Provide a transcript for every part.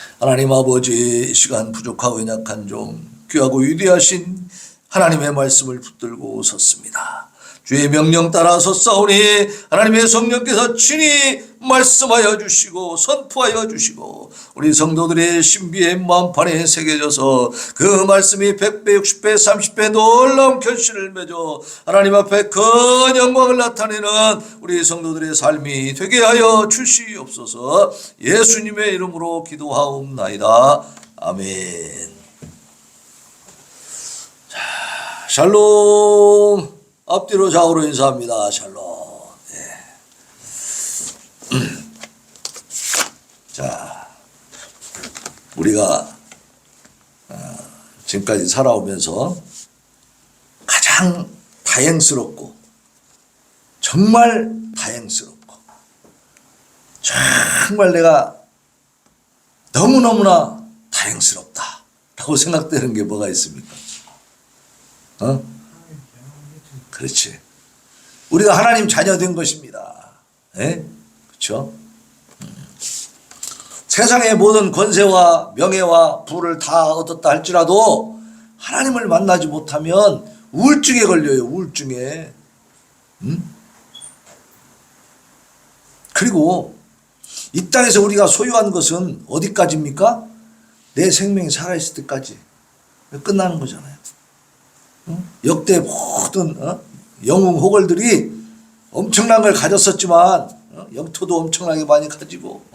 하나님 아버지, 이 시간 부족하고 연약한 종 귀하고 위대하신 하나님의 말씀을 붙들고 섰습니다. 주의 명령 따라 섰사오니 하나님의 성령께서 친히 말씀하여 주시고 선포하여 주시고 우리 성도들의 신비의 마음판에 새겨져서 그 말씀이 100배, 60배, 30배 놀라운 결실을 맺어 하나님 앞에 큰 영광을 나타내는 우리 성도들의 삶이 되게 하여 주시옵소서. 예수님의 이름으로 기도하옵나이다. 아멘. 자, 샬롬. 앞뒤로 좌우로 인사합니다. 샬롬. 네. 자, 우리가 지금까지 살아오면서 가장 다행스럽고 정말 다행스럽고 정말 내가 너무너무나 다행스럽다 라고 생각되는 게 뭐가 있습니까? 그렇지. 우리가 하나님 자녀 된 것입니다. 예? 그렇죠? 세상의 모든 권세와 명예와 부를 다 얻었다 할지라도 하나님을 만나지 못하면 우울증에 걸려요. 우울증에. 그리고 이 땅에서 우리가 소유한 것은 어디까지입니까? 내 생명이 살아있을 때까지 끝나는 거잖아요. 역대 모든 영웅 호걸들이 엄청난 걸 가졌었지만 영토도 엄청나게 많이 가지고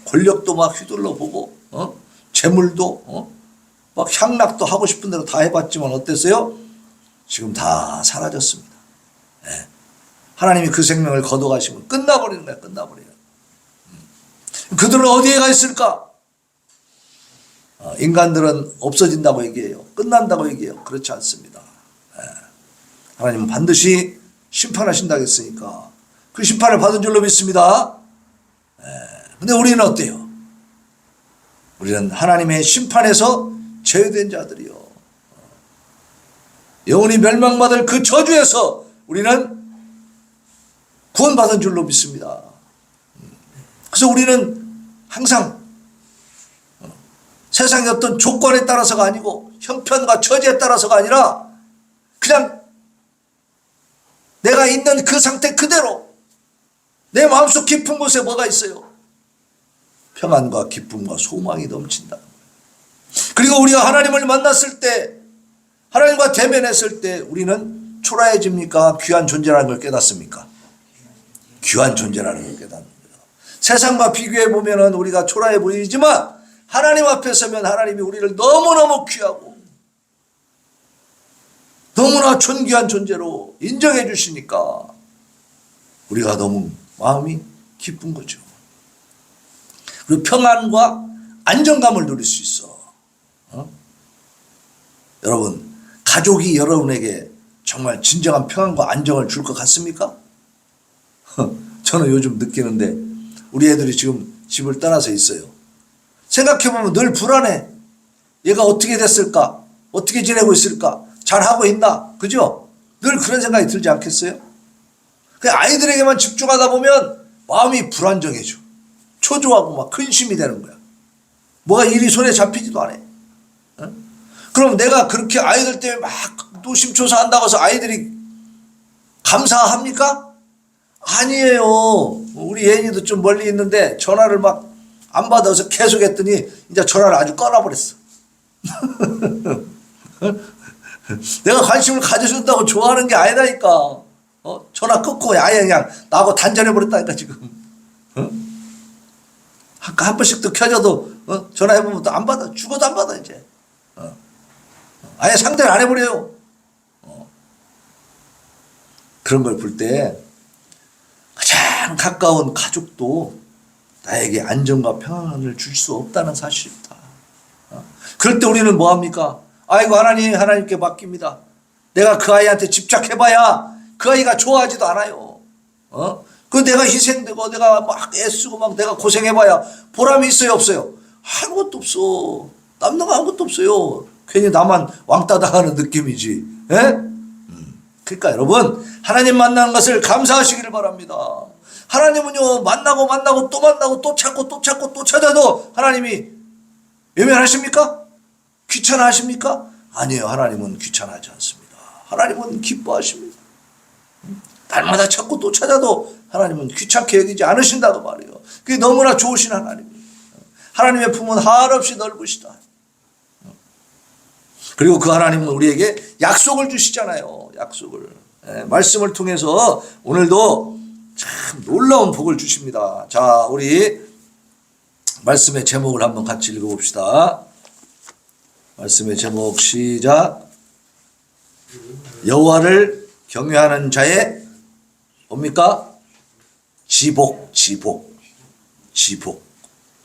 권력도 막 휘둘러 보고 재물도 막 향락도 하고 싶은 대로 다 해봤지만 어땠어요? 지금 다 사라졌습니다. 네. 하나님이 그 생명을 거둬가시면 끝나버리는 거야. 끝나버려요. 그들은 어디에 가 있을까? 인간들은 없어진다고 얘기해요. 끝난다고 얘기해요. 그렇지 않습니다. 하나님은 반드시 심판하신다고 했으니까 그 심판을 받은 줄로 믿습니다. 근데 우리는 어때요? 우리는 하나님의 심판에서 제외된 자들이요. 영원히 멸망받을 그 저주에서 우리는 구원받은 줄로 믿습니다. 그래서 우리는 항상 세상의 어떤 조건에 따라서가 아니고 형편과 처지에 따라서가 아니라 그냥 내가 있는 그 상태 그대로 내 마음속 깊은 곳에 뭐가 있어요? 평안과 기쁨과 소망이 넘친다. 그리고 우리가 하나님을 만났을 때 하나님과 대면했을 때 우리는 초라해집니까? 귀한 존재라는 걸 깨닫습니까? 귀한 존재라는 걸 깨닫는 거예요. 세상과 비교해 보면 우리가 초라해 보이지만 하나님 앞에 서면 하나님이 우리를 너무너무 귀하고 너무나 존귀한 존재로 인정해 주시니까 우리가 너무 마음이 기쁜 거죠. 그리고 평안과 안정감을 누릴 수 있어. 여러분, 가족이 여러분에게 정말 진정한 평안과 안정을 줄 것 같습니까? 저는 요즘 느끼는데 우리 애들이 지금 집을 떠나서 있어요. 생각해보면 늘 불안해. 얘가 어떻게 됐을까? 어떻게 지내고 있을까? 잘하고 있나? 그죠? 늘 그런 생각이 들지 않겠어요? 아이들에게만 집중하다 보면 마음이 불안정해져. 초조하고 막 근심이 되는 거야. 뭐가 일이 손에 잡히지도 않아. 그럼 내가 그렇게 아이들 때문에 막 노심초사한다고 해서 아이들이 감사합니까? 아니에요. 우리 예인이도 좀 멀리 있는데 전화를 막 안 받아서 계속 했더니 이제 전화를 아주 끊어버렸어. 내가 관심을 가져준다고 좋아하는 게 아니라니까. 전화 끊고 아예 그냥 나하고 단절해버렸다니까 지금. 한 번씩 또 켜져도 전화해보면 또 안 받아. 죽어도 안 받아 이제. 아예 상대를 안 해버려요. 그런 걸 볼 때 가장 가까운 가족도 나에게 안정과 평안을 줄 수 없다는 사실이다. 그럴 때 우리는 뭐합니까? 아이고 하나님께 맡깁니다. 내가 그 아이한테 집착해봐야 그 아이가 좋아하지도 않아요. 그 내가 희생되고 내가 막 애쓰고 막 내가 고생해봐야 보람이 있어요 없어요? 아무것도 없어. 남는 거 아무것도 없어요. 괜히 나만 왕따 당하는 느낌이지. 예? 그러니까 여러분 하나님 만나는 것을 감사하시기를 바랍니다. 하나님은요 만나고 또 만나고 또 찾고 또 찾고 또 찾아도 하나님이 외면하십니까? 귀찮아하십니까? 아니에요. 하나님은 귀찮아하지 않습니다. 하나님은 기뻐하십니다. 날마다 찾고 또 찾아도 하나님은 귀찮게 여기지 않으신다고 말이에요. 그게 너무나 좋으신 하나님이에요. 하나님의 품은 한없이 넓으시다. 그리고 그 하나님은 우리에게 약속을 주시잖아요. 약속을. 말씀을 통해서 오늘도 참 놀라운 복을 주십니다. 자, 우리 말씀의 제목을 한번 같이 읽어봅시다. 말씀의 제목 시작. 여호와를 경외하는 자의 뭡니까? 지복.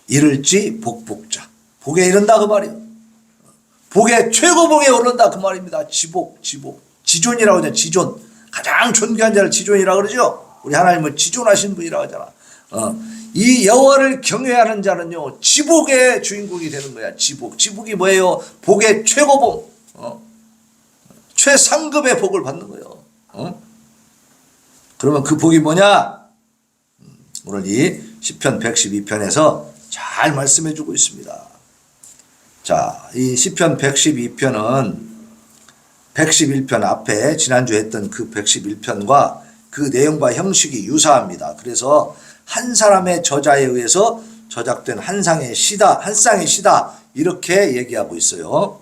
이를지 복복자. 복에 이른다 그 말이에요. 복의 최고봉에 오른다 그 말입니다. 지복. 지존이라고 하잖아요. 지존. 가장 존귀한 자를 지존이라고 그러죠. 우리 하나님은 지존하신 분이라고 하잖아. 이 여호와를 경외하는 자는요, 지복의 주인공이 되는 거야. 지복이 뭐예요? 복의 최고봉. 최상급의 복을 받는 거예요. 그러면 그 복이 뭐냐? 오늘 이 시편 112편에서 잘 말씀해 주고 있습니다. 자, 이 시편 112편은 111편 앞에 지난주에 했던 그 111편과 그 내용과 형식이 유사합니다. 그래서 한 사람의 저자에 의해서 저작된 한 쌍의 시다 이렇게 얘기하고 있어요.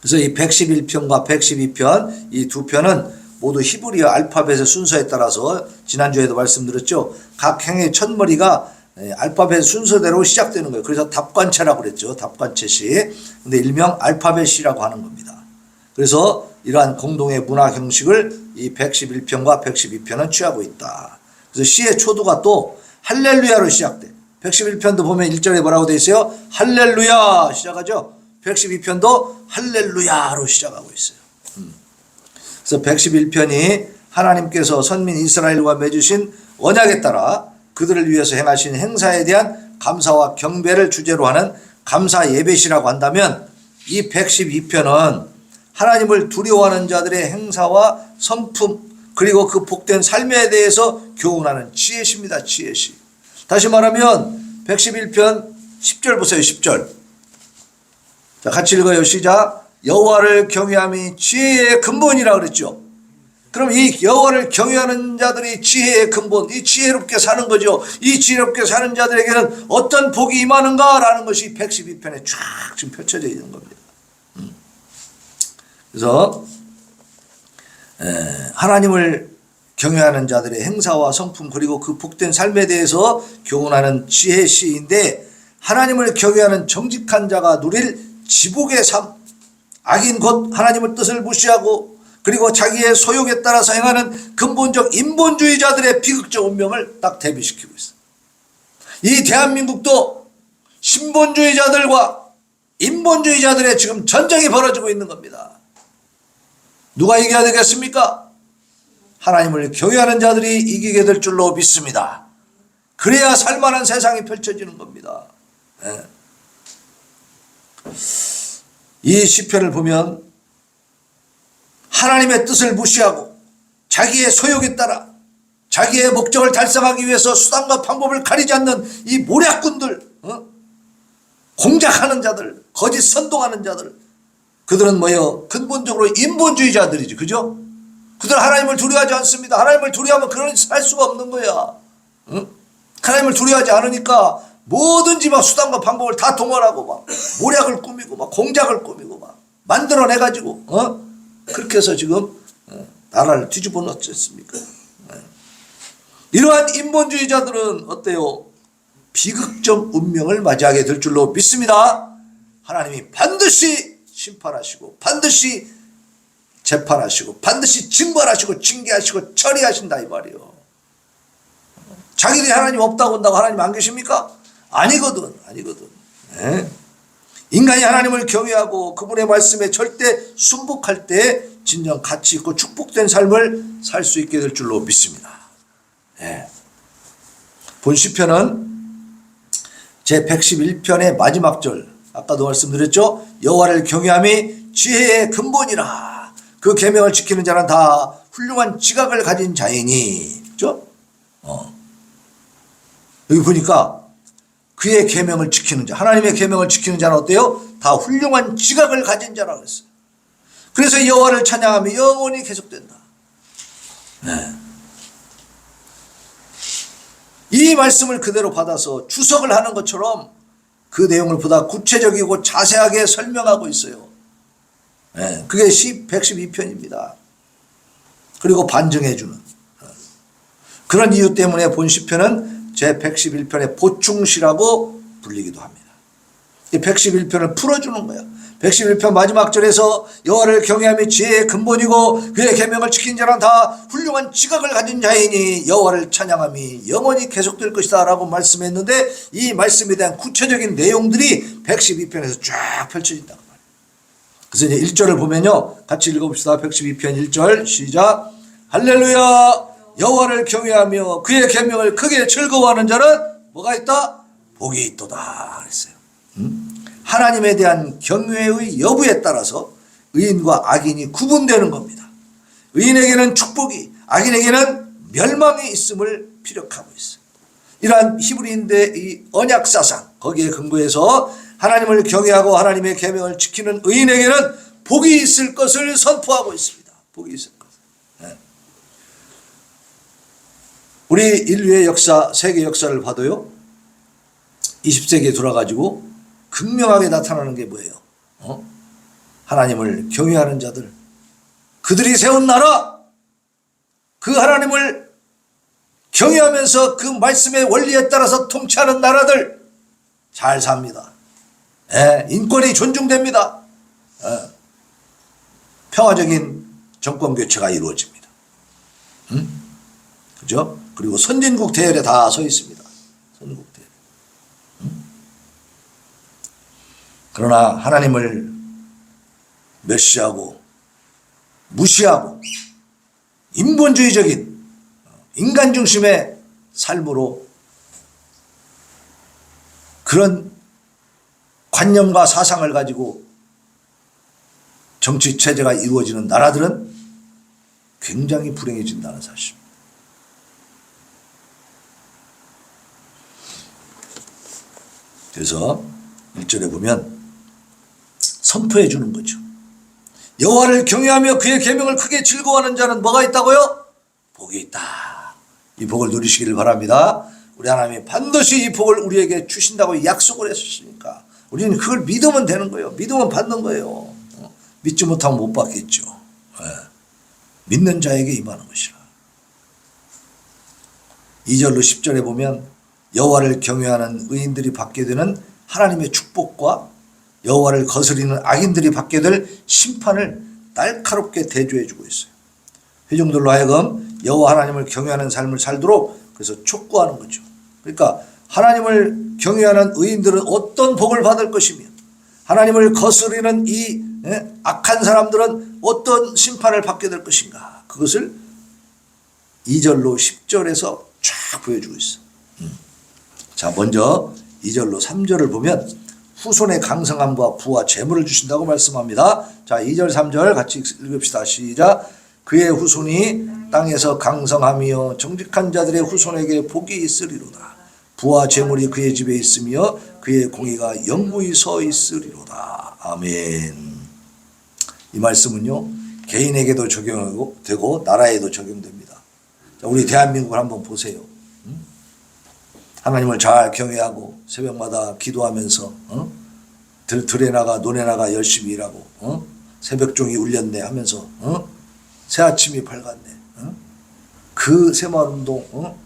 그래서 이 111편과 112편 이 두 편은 모두 히브리어 알파벳의 순서에 따라서 지난주에도 말씀드렸죠. 각 행의 첫머리가 알파벳 순서대로 시작되는 거예요. 그래서 답관체라고 그랬죠. 답관체시. 근데 일명 알파벳이라고 하는 겁니다. 그래서 이러한 공동의 문학 형식을 이 111편과 112편은 취하고 있다. 그래서 시의 초두가 또 할렐루야로 시작돼. 111편도 보면 1절에 뭐라고 되어 있어요? 할렐루야 시작하죠. 112편도 할렐루야로 시작하고 있어요. 그래서 111편이 하나님께서 선민 이스라엘과 맺으신 언약에 따라 그들을 위해서 행하신 행사에 대한 감사와 경배를 주제로 하는 감사 예배시라고 한다면 이 112편은 하나님을 두려워하는 자들의 행사와 성품 그리고 그 복된 삶에 대해서 교훈하는 지혜시입니다. 지혜시. 다시 말하면 111편 10절 보세요. 10절. 자, 같이 읽어요. 시작. 여호와를 경외함이 지혜의 근본이라 그랬죠. 그럼 이 여호와를 경외하는 자들이 지혜의 근본, 이 지혜롭게 사는 거죠. 이 지혜롭게 사는 자들에게는 어떤 복이 임하는가라는 것이 112편에 쫙 지금 펼쳐져 있는 겁니다. 그래서 하나님을 경외하는 자들의 행사와 성품 그리고 그 복된 삶에 대해서 교훈하는 지혜시인데 하나님을 경외하는 정직한 자가 누릴 지복의 삶, 악인 곧 하나님의 뜻을 무시하고 그리고 자기의 소욕에 따라서 행하는 근본적 인본주의자들의 비극적 운명을 딱 대비시키고 있어요. 이 대한민국도 신본주의자들과 인본주의자들의 지금 전쟁이 벌어지고 있는 겁니다. 누가 이겨야 되겠습니까? 하나님을 경외하는 자들이 이기게 될 줄로 믿습니다. 그래야 살만한 세상이 펼쳐지는 겁니다. 이 시편을 보면 하나님의 뜻을 무시하고 자기의 소욕에 따라 자기의 목적을 달성하기 위해서 수단과 방법을 가리지 않는 이 모략꾼들, 공작하는 자들, 거짓 선동하는 자들, 그들은 뭐예요? 근본적으로 인본주의자들이지, 그죠? 그들은 하나님을 두려워하지 않습니다. 하나님을 두려워하면 그런 살 수가 없는 거야. 하나님을 두려워하지 않으니까 뭐든지 막 수단과 방법을 다 동원하고 막 모략을 꾸미고 막 공작을 꾸미고 막 만들어내가지고 그렇게 해서 지금 나라를 뒤집어 놓지 않습니까? 이러한 인본주의자들은 어때요? 비극적 운명을 맞이하게 될 줄로 믿습니다. 하나님이 반드시 심판하시고 반드시 재판하시고 반드시 징벌하시고 징계하시고 처리하신다 이 말이에요. 자기들이 하나님 없다고 한다고 하나님 안 계십니까? 아니거든. 네. 인간이 하나님을 경외하고 그분의 말씀에 절대 순복할 때 진정 가치 있고 축복된 삶을 살 수 있게 될 줄로 믿습니다. 네. 본 시편은 제 111편의 마지막 절, 아까도 말씀드렸죠. 여호와를 경외함이 지혜의 근본이라. 그 계명을 지키는 자는 다 훌륭한 지각을 가진 자이니. 그렇죠? 여기 보니까 그의 계명을 지키는 자, 하나님의 계명을 지키는 자는 어때요? 다 훌륭한 지각을 가진 자라고 했어요. 그래서 여호와를 찬양하며 영원히 계속된다. 네. 이 말씀을 그대로 받아서 주석을 하는 것처럼 그 내용을 보다 구체적이고 자세하게 설명하고 있어요. 네. 그게 112편입니다. 그리고 반증해주는 그런 이유 때문에 본 시편은 제 111편의 보충시라고 불리기도 합니다. 이 111편을 풀어주는 거야. 111편 마지막 절에서 여호와를 경외하며 지혜의 근본이고 그의 계명을 지킨 자는 다 훌륭한 지각을 가진 자이니 여호와를 찬양함이 영원히 계속될 것이다 라고 말씀했는데 이 말씀에 대한 구체적인 내용들이 112편에서 쫙 펼쳐진다고 말이에요. 그래서 이제 1절을 보면요, 같이 읽어봅시다. 112편 1절 시작. 할렐루야 여호와를 경외하며 그의 계명을 크게 즐거워하는 자는 뭐가 있다? 복이 있도다 그랬어요. 하나님에 대한 경외의 여부에 따라서 의인과 악인이 구분되는 겁니다. 의인에게는 축복이, 악인에게는 멸망이 있음을 피력하고 있어요. 이러한 히브리인의 이 언약 사상 거기에 근거해서 하나님을 경외하고 하나님의 계명을 지키는 의인에게는 복이 있을 것을 선포하고 있습니다. 복이 있을 것. 네. 우리 인류의 역사, 세계 역사를 봐도요, 20세기에 돌아가지고 극명하게 나타나는 게 뭐예요? 하나님을 경외하는 자들, 그들이 세운 나라, 그 하나님을 경외하면서 그 말씀의 원리에 따라서 통치하는 나라들 잘 삽니다. 예, 인권이 존중됩니다. 예, 평화적인 정권 교체가 이루어집니다. 그죠? 그리고 선진국 대열에 다 서 있습니다. 선진국 대열. 그러나 하나님을 멸시하고 무시하고 인본주의적인 인간 중심의 삶으로 그런 관념과 사상을 가지고 정치 체제가 이루어지는 나라들은 굉장히 불행해진다는 사실입니다. 그래서 1절에 보면 선포해 주는 거죠. 여호와를 경외하며 그의 계명을 크게 즐거워하는 자는 뭐가 있다고요? 복이 있다. 이 복을 누리시기를 바랍니다. 우리 하나님이 반드시 이 복을 우리에게 주신다고 약속을 했으니까 우리는 그걸 믿으면 되는 거예요. 믿으면 받는 거예요. 믿지 못하면 못 받겠죠. 네. 믿는 자에게 임하는 것이라. 2절로 10절에 보면 여호와를 경외하는 의인들이 받게 되는 하나님의 축복과 여호와를 거스리는 악인들이 받게 될 심판을 날카롭게 대조해 주고 있어요. 회중들로 하여금 여호와 하나님을 경외하는 삶을 살도록 그래서 촉구하는 거죠. 그러니까 하나님을 경외하는 의인들은 어떤 복을 받을 것이며 하나님을 거스리는 이 악한 사람들은 어떤 심판을 받게 될 것인가, 그것을 2절로 10절에서 쫙 보여주고 있어. 자, 먼저 2절로 3절을 보면 후손의 강성함과 부와 재물을 주신다고 말씀합니다. 자, 2절 3절 같이 읽읍시다. 시작. 그의 후손이 땅에서 강성하며 정직한 자들의 후손에게 복이 있으리로다. 부와 재물이 그의 집에 있으며 그의 공의가 영구히 서 있으리로다. 아멘. 이 말씀은요, 개인에게도 적용하고 되고 나라에도 적용됩니다. 자, 우리 대한민국을 한번 보세요. 하나님을 잘 경외하고 새벽마다 기도하면서 들에 나가 논에 나가 열심히 일하고 새벽종이 울렸네 하면서 새아침이 밝았네. 그 새마을운동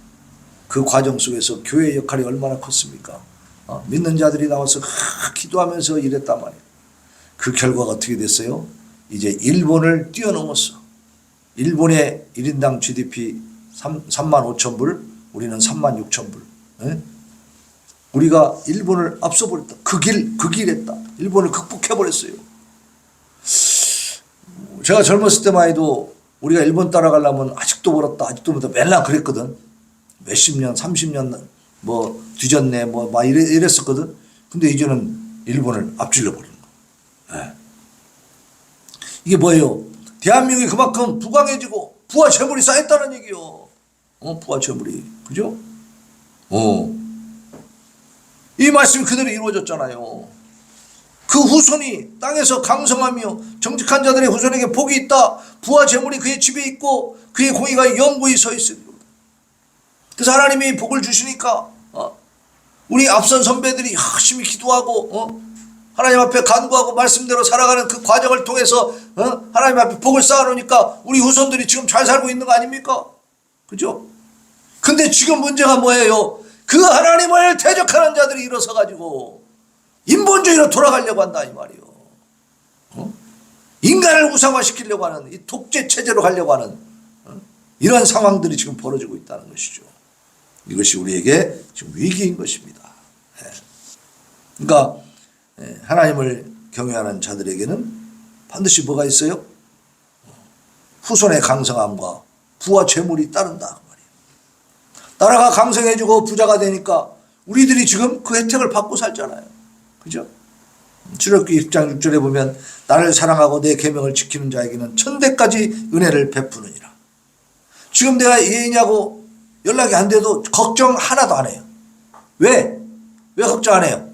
그 과정 속에서 교회의 역할이 얼마나 컸습니까? 믿는 자들이 나와서 기도하면서 일했단 말이에요. 그 결과가 어떻게 됐어요? 이제 일본을 뛰어넘었어. 일본의 1인당 GDP 3만 5천 불, 우리는 3만 6천 불. 우리가 일본을 앞서버렸다. 그 길 했다. 일본을 극복해버렸어요. 제가 젊었을 때만 해도 우리가 일본 따라가려면 아직도 멀었다. 아직도 멀었다. 맨날 그랬거든. 몇십 년, 30년 뭐 뒤졌네. 뭐 막 이랬었거든. 근데 이제는 일본을 앞질러 버리는 거. 네. 이게 뭐예요? 대한민국이 그만큼 부강해지고 부와 재물이 쌓였다는 얘기요. 부와 재물이. 그죠? 이 말씀이 그대로 이루어졌잖아요. 그 후손이 땅에서 강성하며 정직한 자들의 후손에게 복이 있다. 부와 재물이 그의 집에 있고 그의 공의가 영구히 서 있으리로다. 그래서 하나님이 복을 주시니까 우리 앞선 선배들이 열심히 기도하고 하나님 앞에 간구하고 말씀대로 살아가는 그 과정을 통해서 하나님 앞에 복을 쌓아놓으니까 우리 후손들이 지금 잘 살고 있는 거 아닙니까? 그죠? 근데 지금 문제가 뭐예요? 그 하나님을 대적하는 자들이 일어서 가지고 인본주의로 돌아가려고 한다 이 말이요. 인간을 우상화시키려고 하는 이 독재 체제로 가려고 하는 이런 상황들이 지금 벌어지고 있다는 것이죠. 이것이 우리에게 지금 위기인 것입니다. 그러니까 하나님을 경외하는 자들에게는 반드시 뭐가 있어요? 후손의 강성함과 부와 재물이 따른다. 나라가 강성해지고 부자가 되니까 우리들이 지금 그 혜택을 받고 살잖아요. 그죠? 출애굽기 1장 6절에 보면 나를 사랑하고 내 계명을 지키는 자에게는 천대까지 은혜를 베푸느니라. 지금 내가 예인이하고 연락이 안 돼도 걱정 하나도 안 해요. 왜? 왜 걱정 안 해요?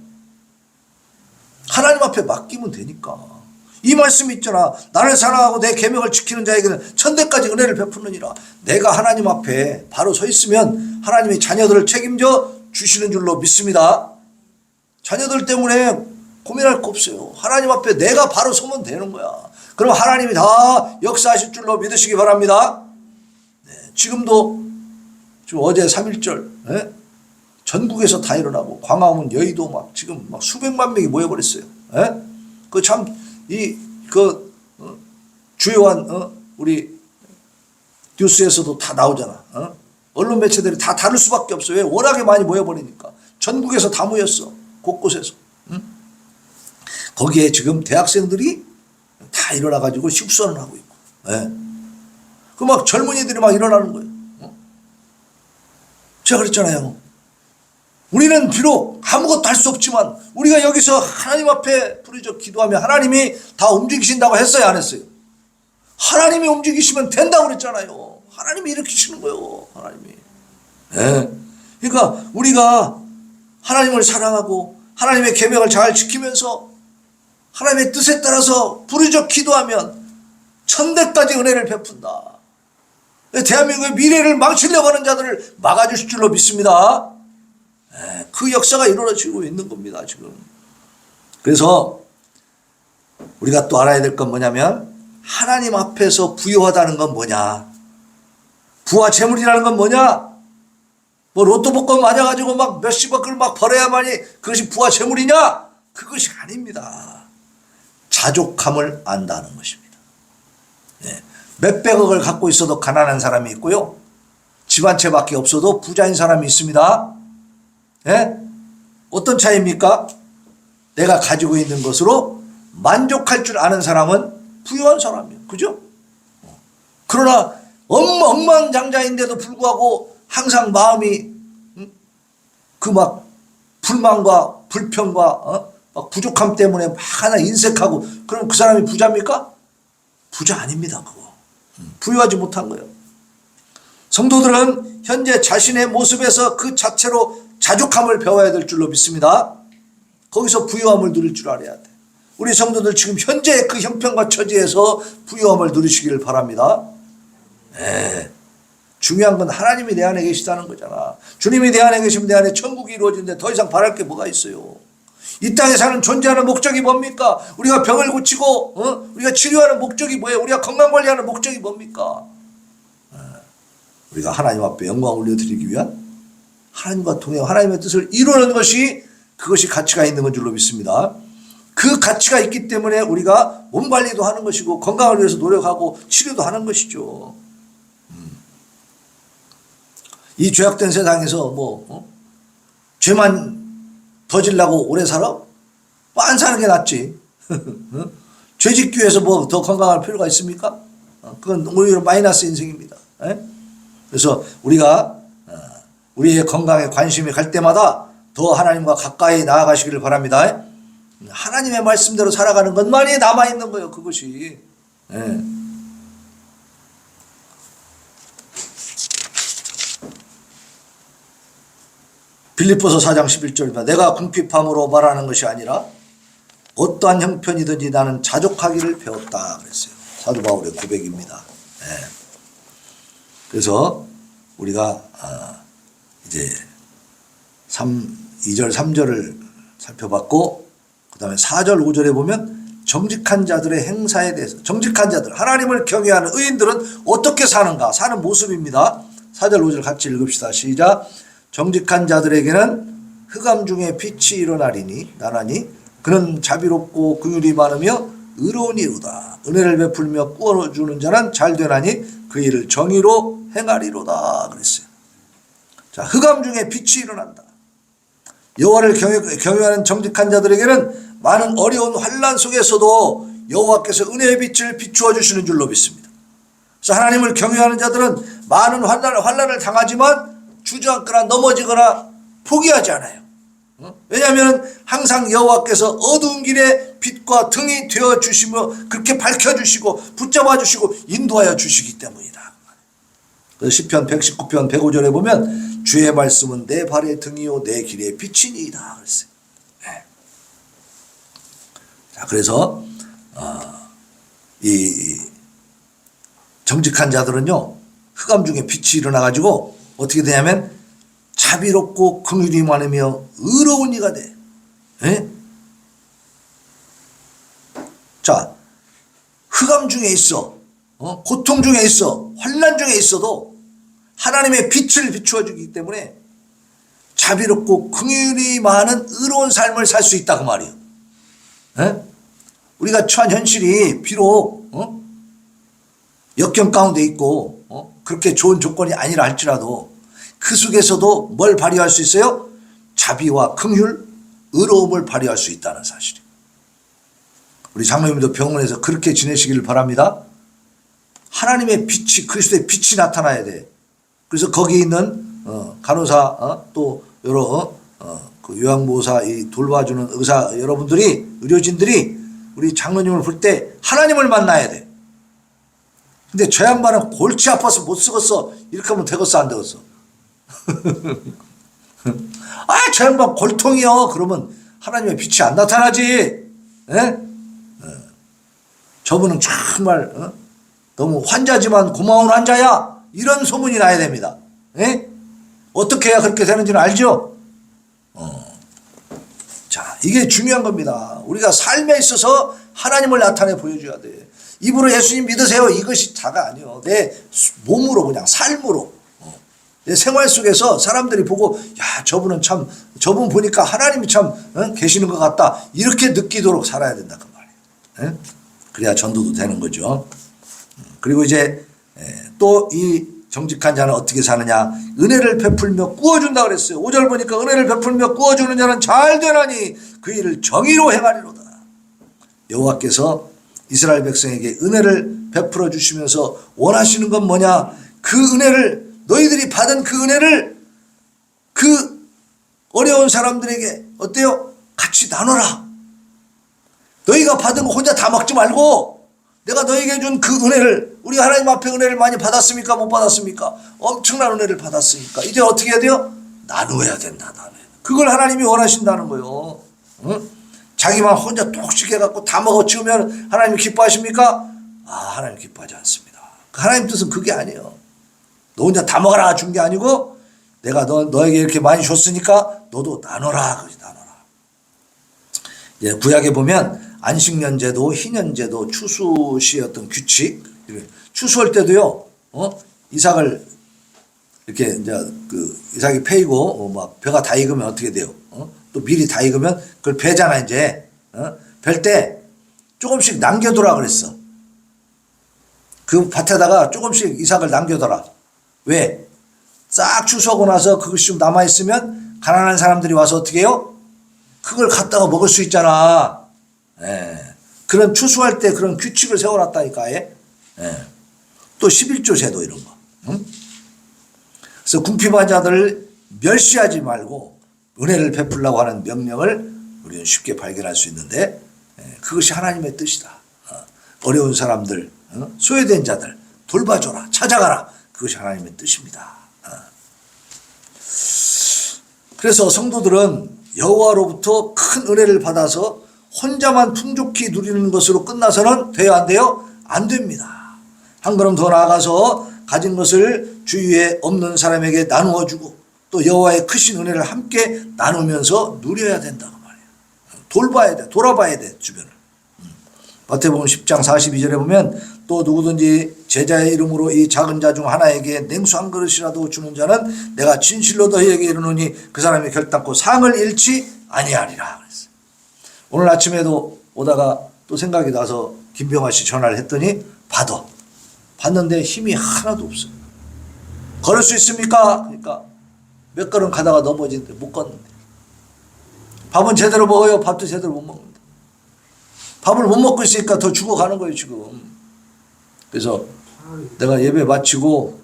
하나님 앞에 맡기면 되니까. 이 말씀이 있잖아. 나를 사랑하고 내 계명을 지키는 자에게는 천대까지 은혜를 베푸느니라. 내가 하나님 앞에 바로 서 있으면 하나님이 자녀들을 책임져 주시는 줄로 믿습니다. 자녀들 때문에 고민할 거 없어요. 하나님 앞에 내가 바로 서면 되는 거야. 그럼 하나님이 다 역사하실 줄로 믿으시기 바랍니다. 지금도 지금 어제 3.1절 전국에서 다 일어나고 광화문 여의도 막 지금 막 수백만 명이 모여버렸어요. 그 참 주요한 우리 뉴스에서도 다 나오잖아. 언론 매체들이 다 다룰 수밖에 없어요. 왜? 워낙에 많이 모여버리니까. 전국에서 다 모였어. 곳곳에서. 거기에 지금 대학생들이 다 일어나가지고 식수원을 하고 있고. 그 막 젊은이들이 막 일어나는 거예요. 제가 그랬잖아요. 우리는 비록 아무것도 할 수 없지만 우리가 여기서 하나님 앞에 부르짖어 기도하면 하나님이 다 움직이신다고 했어요, 안 했어요? 하나님이 움직이시면 된다고 그랬잖아요. 하나님이 일으키시는 거예요, 하나님이. 그러니까 우리가 하나님을 사랑하고 하나님의 계명을 잘 지키면서 하나님의 뜻에 따라서 부르짖어 기도하면 천대까지 은혜를 베푼다. 대한민국의 미래를 망치려고 하는 자들을 막아주실 줄로 믿습니다. 그 역사가 이루어지고 있는 겁니다, 지금. 그래서 우리가 또 알아야 될 건 뭐냐면 하나님 앞에서 부유하다는 건 뭐냐? 부와 재물이라는 건 뭐냐? 뭐 로또 복권 맞아가지고 막 몇십억을 막 벌어야만이 그것이 부와 재물이냐? 그것이 아닙니다. 자족함을 안다는 것입니다. 몇백억을 갖고 있어도 가난한 사람이 있고요. 집 한 채밖에 없어도 부자인 사람이 있습니다. 어떤 차이입니까? 내가 가지고 있는 것으로 만족할 줄 아는 사람은 부유한 사람이에요. 그죠? 그러나 억만장자인데도 불구하고 항상 마음이 그 막 불만과 불평과 막 부족함 때문에 막 하나 인색하고 그럼 그 사람이 부자입니까? 부자 아닙니다. 그거. 부유하지 못한 거예요. 성도들은 현재 자신의 모습에서 그 자체로 자족함을 배워야 될 줄로 믿습니다. 거기서 부유함을 누릴 줄 알아야 돼. 우리 성도들 지금 현재 그 형편과 처지에서 부유함을 누리시기를 바랍니다. 중요한 건 하나님이 내 안에 계시다는 거잖아. 주님이 내 안에 계시면 내 안에 천국이 이루어지는데 더 이상 바랄 게 뭐가 있어요. 이 땅에 사는 존재하는 목적이 뭡니까? 우리가 병을 고치고 우리가 치료하는 목적이 뭐예요? 우리가 건강관리하는 목적이 뭡니까? 우리가 하나님 앞에 영광을 올려드리기 위한 하나님과 통해 하나님의 뜻을 이루는 것이 그것이 가치가 있는 건 줄로 믿습니다. 그 가치가 있기 때문에 우리가 몸 관리도 하는 것이고 건강을 위해서 노력하고 치료도 하는 것이죠. 이 죄악된 세상에서 죄만 더 질라고 오래 살아? 뭐 안 사는 게 낫지. 죄 짓기 위해서 뭐 더 건강할 필요가 있습니까? 그건 오히려 마이너스 인생입니다. 그래서 우리가 우리의 건강에 관심이 갈 때마다 더 하나님과 가까이 나아가시기를 바랍니다. 하나님의 말씀대로 살아가는 것만이 남아있는 거예요. 그것이. 빌립보서 4장 11절입니다. 내가 궁핍함으로 말하는 것이 아니라 어떠한 형편이든지 나는 자족하기를 배웠다 그랬어요. 사도 바울의 고백입니다. 네. 그래서 우리가 이제 2절 3절을 살펴봤고, 그 다음에 4절 5절에 보면 정직한 자들의 행사에 대해서, 정직한 자들, 하나님을 경외하는 의인들은 어떻게 사는가, 사는 모습입니다. 4절 5절 같이 읽읍시다. 시작. 정직한 자들에게는 흑암 중에 빛이 일어나리니 나나니 그는 자비롭고 긍휼이 많으며 의로운 이로다. 은혜를 베풀며 꾸어주는 자는 잘 되나니 그 일을 정의로 행하리로다 그랬어요. 자, 흑암 중에 빛이 일어난다. 여호와를 경외하는 정직한 자들에게는 많은 어려운 환난 속에서도 여호와께서 은혜의 빛을 비추어 주시는 줄로 믿습니다. 그래서 하나님을 경외하는 자들은 많은 환난을 당하지만 주저앉거나 넘어지거나 포기하지 않아요. 왜냐하면 항상 여호와께서 어두운 길에 빛과 등이 되어 주시며 그렇게 밝혀주시고 붙잡아 주시고 인도하여 주시기 때문이다. 그래서 시편 119편 105절에 보면 주의 말씀은 내 발의 등이요 내 길의 빛이니이다 그랬어요. 네. 자, 그래서 이 정직한 자들은요 흑암 중에 빛이 일어나가지고 어떻게 되냐면 자비롭고 긍휼이 많으며 의로운 이가 돼. 예? 자, 흑암 중에 있어, 고통 중에 있어, 환난 중에 있어도 하나님의 빛을 비추어 주기 때문에 자비롭고 긍휼이 많은 의로운 삶을 살 수 있다 그 말이에요. 예? 우리가 처한 현실이 비록 역경 가운데 있고 그렇게 좋은 조건이 아니라 할지라도 그 속에서도 뭘 발휘할 수 있어요? 자비와 긍휼, 의로움을 발휘할 수 있다는 사실이에요. 우리 장로님도 병원에서 그렇게 지내시기를 바랍니다. 하나님의 빛이, 그리스도의 빛이 나타나야 돼. 그래서 거기 있는 간호사 또 여러 그 요양보호사 이 돌봐주는 의사 여러분들이, 의료진들이 우리 장로님을 볼 때 하나님을 만나야 돼. 근데 저 양반은 골치 아파서 못 쓰겠어. 이렇게 하면 되겠어 안 되겠어? 아, 저 양반 골통이요. 그러면 하나님의 빛이 안 나타나지. 에? 저분은 정말 너무 환자지만 고마운 환자야. 이런 소문이 나야 됩니다. 에? 어떻게 해야 그렇게 되는지는 알죠? 자, 이게 중요한 겁니다. 우리가 삶에 있어서 하나님을 나타내 보여줘야 돼. 입으로 예수님 믿으세요. 이것이 다가 아니요. 내 몸으로 그냥 삶으로. 내 생활 속에서 사람들이 보고 야, 저분은 참, 저분 보니까 하나님이 참 계시는 것 같다. 이렇게 느끼도록 살아야 된다 그 말이에요. 그래야 전도도 되는 거죠. 그리고 이제 또 이 정직한 자는 어떻게 사느냐. 은혜를 베풀며 꾸어준다 그랬어요. 5절 보니까 은혜를 베풀며 꾸어주는 자는 잘 되나니 그 일을 정의로 행하리로다. 여호와께서 이스라엘 백성에게 은혜를 베풀어 주시면서 원하시는 건 뭐냐. 그 은혜를, 너희들이 받은 그 은혜를 그 어려운 사람들에게 어때요? 같이 나눠라. 너희가 받은 거 혼자 다 먹지 말고 내가 너희에게 준 그 은혜를, 우리가 하나님 앞에 은혜를 많이 받았습니까? 못 받았습니까? 엄청난 은혜를 받았으니까 이제 어떻게 해야 돼요? 나누어야 된다. 그걸 하나님이 원하신다는 거예요. 응? 자기만 혼자 톡씩 해갖고 다 먹어치우면 하나님 기뻐하십니까? 아, 하나님 기뻐하지 않습니다. 하나님 뜻은 그게 아니에요. 너 혼자 다 먹어라 준 게 아니고 내가 너에게 이렇게 많이 줬으니까 너도 나눠라. 그렇지, 나눠라. 예, 구약에 보면 안식년제도, 희년제도, 추수시의 어떤 규칙, 추수할 때도요, 이삭을 이렇게 이제 그 이삭이 패이고 막 벼가 다 익으면 어떻게 돼요? 또 밀이 다 익으면 그걸 베잖아 이제. 벨 때 조금씩 남겨두라 그랬어. 그 밭에다가 조금씩 이삭을 남겨둬라. 왜? 싹 추수하고 나서 그것이 좀 남아있으면 가난한 사람들이 와서 어떻게 해요? 그걸 갖다가 먹을 수 있잖아. 예. 그런 추수할 때 그런 규칙을 세워놨다니까. 예. 또 11조 제도 이런 거. 응? 그래서 궁핍한 자들을 멸시하지 말고 은혜를 베풀라고 하는 명령을 우리는 쉽게 발견할 수 있는데, 그것이 하나님의 뜻이다. 어려운 사람들, 소외된 자들 돌봐줘라, 찾아가라. 그것이 하나님의 뜻입니다. 그래서 성도들은 여호와로부터 큰 은혜를 받아서 혼자만 풍족히 누리는 것으로 끝나서는 돼요, 안 돼요? 안 됩니다. 한 걸음 더 나아가서 가진 것을 주위에 없는 사람에게 나누어 주고 또 여호와의 크신 은혜를 함께 나누면서 누려야 된다고 말이에요. 돌봐야 돼, 돌아봐야 돼, 주변을. 마태복음 10장 42절에 보면 또 누구든지 제자의 이름으로 이 작은 자 중 하나에게 냉수 한 그릇이라도 주는 자는 내가 진실로 너희에게 이르노니 그 사람이 결단코 상을 잃지 아니하리라 그랬어요. 오늘 아침에도 오다가 또 생각이 나서 김병아 씨 전화를 했더니 받았는데 힘이 하나도 없어요. 걸을 수 있습니까? 그러니까 몇 걸음 가다가 넘어지는데 못 걷는데. 밥은 제대로 먹어요? 밥도 제대로 못 먹는데. 밥을 못 먹고 있으니까 더 죽어가는 거예요 지금. 그래서 내가 예배 마치고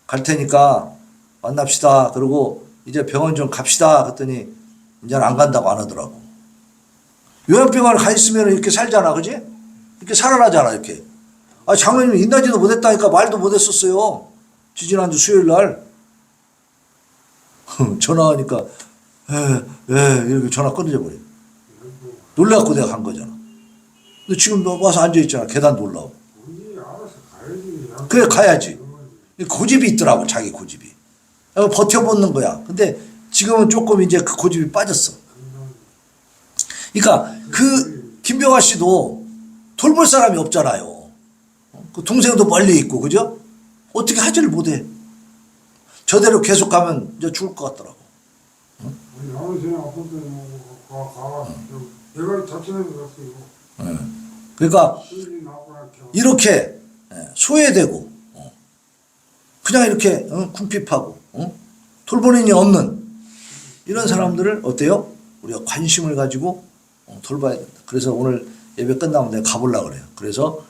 갈 테니까 만납시다. 그러고 이제 병원 좀 갑시다. 그랬더니 이제는 안 간다고 안 하더라고. 요양병원에 가 있으면 이렇게 살잖아, 그지? 이렇게 살아나잖아, 이렇게. 아, 장로님 인나지도 못했다니까 말도 못했었어요. 지지난주 수요일 날 전화하니까 이렇게 전화 끊어져 버려. 놀라갖고 내가 간 거잖아. 근데 지금 너 와서 앉아 있잖아. 계단도 올라오고. 그래 가야지. 고집이 있더라고, 자기 고집이. 버텨보는 거야. 근데 지금은 조금 이제 그 고집이 빠졌어. 그러니까 그 김병아 씨도 돌볼 사람이 없잖아요. 그 동생도 멀리 있고, 그죠? 어떻게 하지를 못해. 저대로 계속 가면 이제 죽을 것 같더라고. 그러니까 이렇게 소외되고 그냥 이렇게 궁핍하고 돌보는 이 없는 이런 사람들을 어때요? 우리가 관심을 가지고 돌봐야 된다. 그래서 오늘 예배 끝나면 내가 가보려고 그래요. 그래서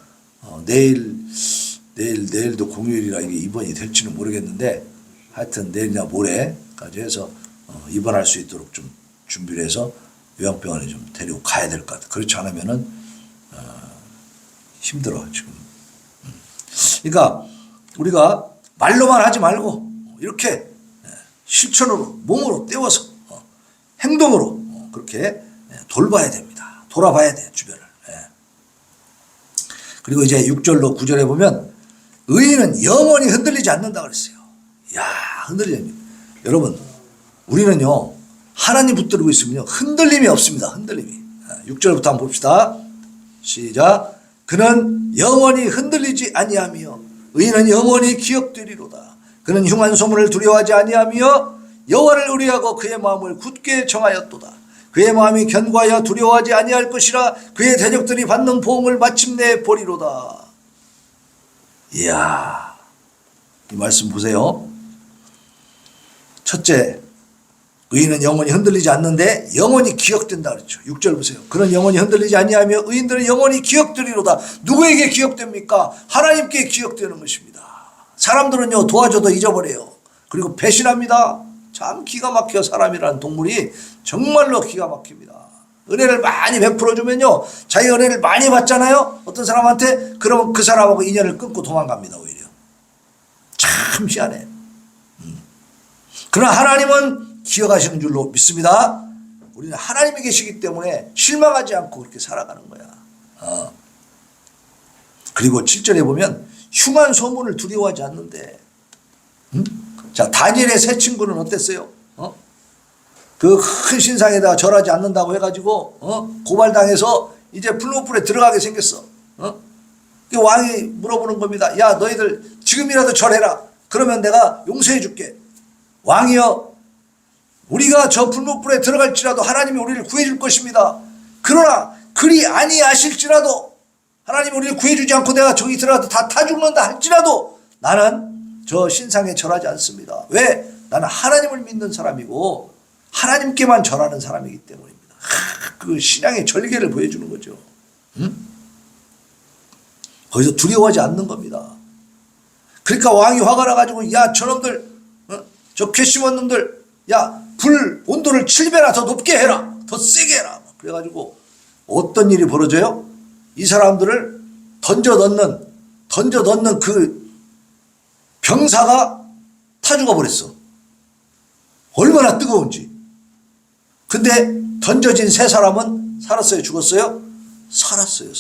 내일도 공휴일이라 이게 입원이 될지는 모르겠는데 하여튼 내일이나 모레까지 해서 입원할 수 있도록 좀 준비를 해서 요양병원에 좀 데리고 가야 될 것 같아. 그렇지 않으면은 힘들어 지금. 그러니까 우리가 말로만 하지 말고 이렇게 실천으로 몸으로 때워서 행동으로 그렇게 돌봐야 됩니다. 돌아봐야 돼 주변을. 그리고 이제 6절로 9절에 보면 의인은 영원히 흔들리지 않는다 그랬어요. 야, 흔들리지. 여러분, 우리는요 하나님 붙들고 있으면요 흔들림이 없습니다. 흔들림이. 6절부터 한번 봅시다. 시작. 그는 영원히 흔들리지 아니하며 의인은 영원히 기억되리로다. 그는 흉한 소문을 두려워하지 아니하며 여호와를 의뢰하고 그의 마음을 굳게 정하였도다. 그의 마음이 견고하여 두려워하지 아니할 것이라. 그의 대적들이 받는 보응을 마침내 보리로다. 이야, 이 말씀 보세요. 첫째, 의인은 영원히 흔들리지 않는데 영원히 기억된다 그랬죠. 6절 보세요. 그는 영원히 흔들리지 아니하며 의인들은 영원히 기억되리로다. 누구에게 기억됩니까? 하나님께 기억되는 것입니다. 사람들은요 도와줘도 잊어버려요. 그리고 배신합니다. 참 기가 막혀. 사람이라는 동물이 정말로 기가 막힙니다. 은혜를 많이 베풀어주면요 자기 은혜를 많이 받잖아요. 어떤 사람한테. 그러면 그 사람하고 인연을 끊고 도망갑니다. 오히려. 참 희한해. 그러나 하나님은 기억하시는 줄로 믿습니다. 우리는 하나님이 계시기 때문에 실망하지 않고 그렇게 살아가는 거야. 그리고 7절에 보면 흉한 소문을 두려워하지 않는데. 자, 다니엘의 세 친구는 어땠어요? 그 큰 신상에다 절하지 않는다고 해가지고 고발당해서 이제 불못불에 들어가게 생겼어. 왕이 물어보는 겁니다. 야, 너희들 지금이라도 절해라. 그러면 내가 용서해 줄게. 왕이여, 우리가 저 불못불에 들어갈지라도 하나님이 우리를 구해줄 것입니다. 그러나 그리 아니하실지라도, 하나님이 우리를 구해주지 않고 내가 저기 들어가도 다 타 죽는다 할지라도 나는 저 신상에 절하지 않습니다. 왜? 나는 하나님을 믿는 사람이고 하나님께만 절하는 사람이기 때문입니다. 그 신앙의 절개를 보여주는 거죠. 거기서 두려워하지 않는 겁니다. 그러니까 왕이 화가 나가지고 야, 저놈들, 저 괘씸한 놈들, 야, 불 온도를 7배나 더 높게 해라. 더 세게 해라. 그래가지고 어떤 일이 벌어져요? 이 사람들을 던져 넣는 그 병사가 타 죽어버렸어. 얼마나 뜨거운지. 근데 던져진 세 사람은 살았어요, 죽었어요? 살았어요.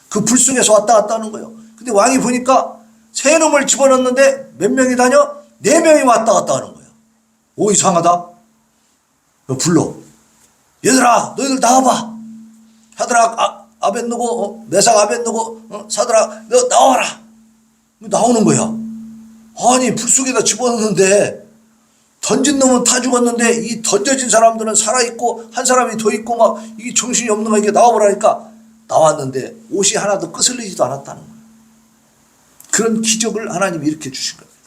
그 불 속에서 왔다 갔다 하는 거예요. 근데 왕이 보니까 세 놈을 집어넣는데 몇 명이 다녀? 네 명이 왔다 갔다 하는 거예요. 오, 이상하다. 불러. 얘들아, 너희들 나와봐. 사드락, 아벳느고, 메삭, 아벳느고, 사드락, 너 나와라. 나오는 거야. 아니, 불 속에다 집어넣는데 던진 놈은 다 죽었는데 이 던져진 사람들은 살아있고 한 사람이 더 있고 막 이게 정신이 없는 거야. 이게 나와보라니까 나왔는데 옷이 하나도 끄슬리지도 않았다는 거예요. 그런 기적을 하나님이 일으켜 주신 겁니다.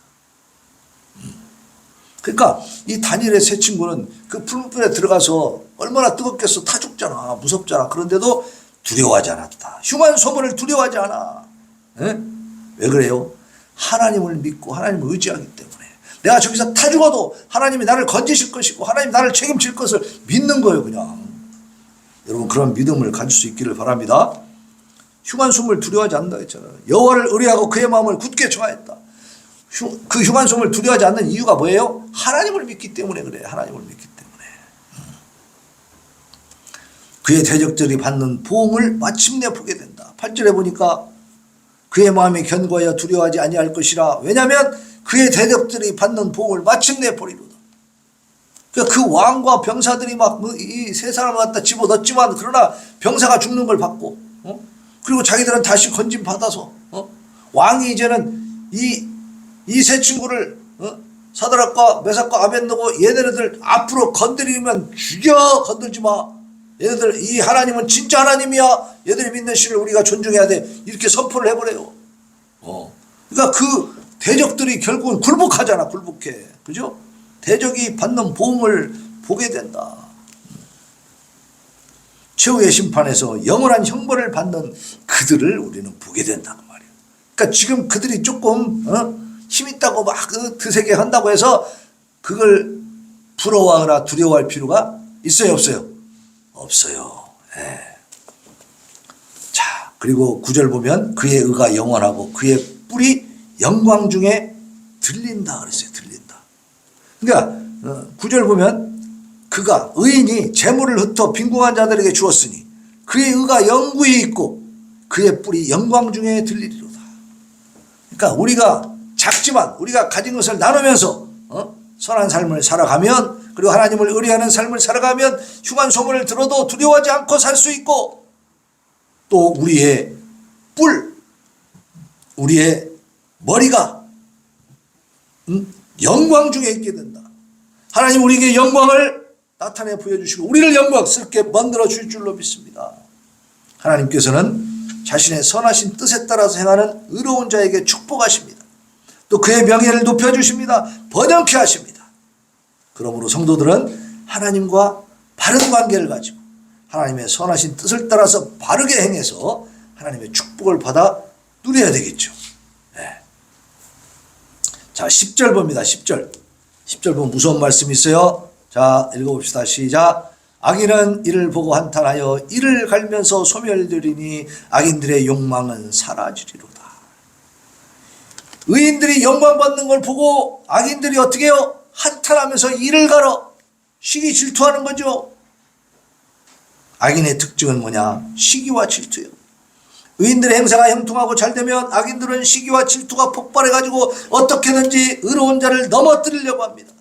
그러니까 이 다니엘의 세 친구는 그 풀무불에 들어가서 얼마나 뜨겁겠어. 타 죽잖아. 무섭잖아. 그런데도 두려워하지 않았다. 흉한 소문을 두려워하지 않아. 에? 왜 그래요? 하나님을 믿고 하나님을 의지하기 때문에. 내가 저기서 타 죽어도 하나님이 나를 건지실 것이고 하나님이 나를 책임질 것을 믿는 거예요. 그냥. 여러분 그런 믿음을 가질 수 있기를 바랍니다. 흉한 소문을 두려워하지 않는다 했잖아요. 여호와를 의뢰하고 그의 마음을 굳게 정하였다. 그 흉한 소문을 두려워하지 않는 이유가 뭐예요? 하나님을 믿기 때문에 그래요. 하나님을 믿기 때문에. 그의 대적들이 받는 보응을 마침내 보게 된다. 8절에 보니까 그의 마음이 견고하여 두려워하지 아니할 것이라. 왜냐하면 그의 대적들이 받는 보응을 마침내 보리로다. 그러니까 그 왕과 병사들이 막 이 세 사람을 갖다 집어넣었지만 그러나 병사가 죽는 걸 받고 그리고 자기들은 다시 건진 받아서 왕이 이제는 이 세 친구를 사드락과 메삭과 아벳느고 얘네들 앞으로 건드리면 죽여. 건들지 마. 얘네들 이 하나님은 진짜 하나님이야. 얘들이 믿는 신을 우리가 존중해야 돼. 이렇게 선포를 해버려요. 그러니까 그 대적들이 결국은 굴복하잖아. 굴복해. 그죠? 대적이 받는 보응을 보게 된다. 최후의 심판에서 영원한 형벌을 받는 그들을 우리는 보게 된다고 말이에요. 그러니까 지금 그들이 조금 힘 있다고 막 드세게 한다고 해서 그걸 부러워하거나 두려워할 필요가 있어요, 없어요? 없어요. 네. 자, 그리고 9절 보면 그의 의가 영원하고 그의 뿔이 영광 중에 들린다 그랬어요. 들린다. 그러니까 9절 보면 그가 의인이 재물을 흩어 빈궁한 자들에게 주었으니 그의 의가 영구히 있고 그의 뿔이 영광 중에 들리리로다. 그러니까 우리가 작지만 우리가 가진 것을 나누면서 선한 삶을 살아가면 그리고 하나님을 의뢰하는 삶을 살아가면 흉한 소문을 들어도 두려워하지 않고 살 수 있고 또 우리의 뿔, 우리의 머리가 영광 중에 있게 된다. 하나님 우리에게 영광을 나타내 보여주시고 우리를 영광스럽게 만들어 줄 줄로 믿습니다. 하나님께서는 자신의 선하신 뜻에 따라서 행하는 의로운 자에게 축복하십니다. 또 그의 명예를 높여주십니다. 번영케 하십니다. 그러므로 성도들은 하나님과 바른 관계를 가지고 하나님의 선하신 뜻을 따라서 바르게 행해서 하나님의 축복을 받아 누려야 되겠죠. 네. 자, 10절 봅니다. 10절. 10절 보면 무서운 말씀이 있어요. 자, 읽어봅시다. 시작. 악인은 이를 보고 한탄하여 이를 갈면서 소멸되리니 악인들의 욕망은 사라지리로다. 의인들이 영광 받는 걸 보고 악인들이 어떻게 해요? 한탄하면서 이를 갈어 시기 질투하는 거죠. 악인의 특징은 뭐냐? 시기와 질투예요. 의인들의 행사가 형통하고 잘되면 악인들은 시기와 질투가 폭발해가지고 어떻게든지 의로운 자를 넘어뜨리려고 합니다.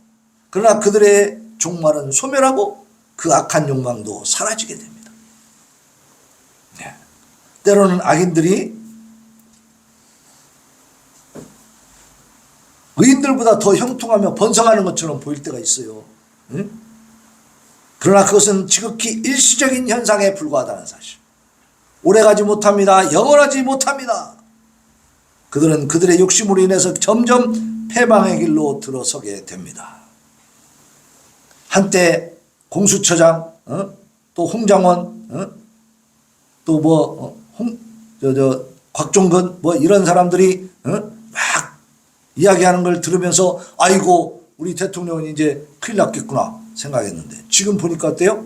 그러나 그들의 종말은 소멸하고 그 악한 욕망도 사라지게 됩니다. 네. 때로는 악인들이 의인들보다 더 형통하며 번성하는 것처럼 보일 때가 있어요. 응? 그러나 그것은 지극히 일시적인 현상에 불과하다는 사실. 오래가지 못합니다. 영원하지 못합니다. 그들은 그들의 욕심으로 인해서 점점 패망의 길로 들어서게 됩니다. 한때 공수처장, 또 홍장원, 또 곽종근 이런 사람들이 막 이야기하는 걸 들으면서 아이고 우리 대통령은 이제 큰일 났겠구나 생각했는데 지금 보니까 어때요?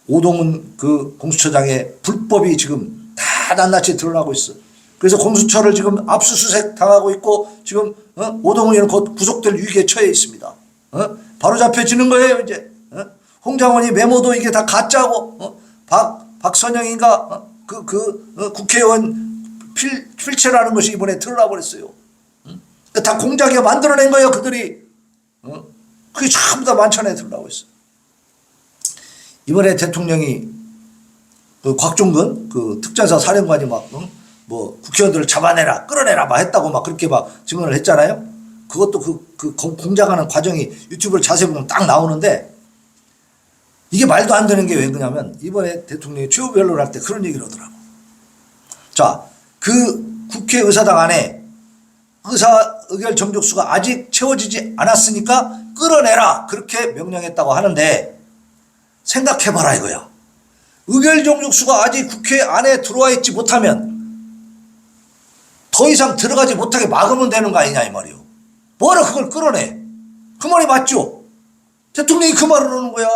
오동훈 그 공수처장의 불법이 지금 다 낱낱이 드러나고 있어. 그래서 공수처를 지금 압수수색 당하고 있고 지금 오동훈이는 곧 구속될 위기에 처해 있습니다. 바로 잡혀지는 거예요 이제. 홍장원이 메모도 이게 다 가짜고, 박선영인가, 국회의원 필체라는 것이 이번에 드러나 버렸어요. 다 공작이가 만들어낸 거예요, 그들이. 그게 전부 다 만천에 드러나고 있어. 이번에 대통령이 그 곽종근 그 특전사 사령관이 막 뭐 국회의원들을 잡아내라, 끌어내라 막 했다고 막 그렇게 막 증언을 했잖아요. 그것도 그 공작하는 과정이 유튜브를 자세히 보면 딱 나오는데, 이게 말도 안 되는 게 왜 그러냐면 이번에 대통령이 최후 변론할 때 그런 얘기를 하더라고. 자, 그 국회의사당 안에 의결 정족수가 아직 채워지지 않았으니까 끌어내라, 그렇게 명령했다고 하는데, 생각해봐라 이거야. 의결 정족수가 아직 국회 안에 들어와 있지 못하면 더 이상 들어가지 못하게 막으면 되는 거 아니냐 이 말이요. 뭐라 그걸 끌어내. 그 말이 맞죠. 대통령이 그 말을 하는 거야.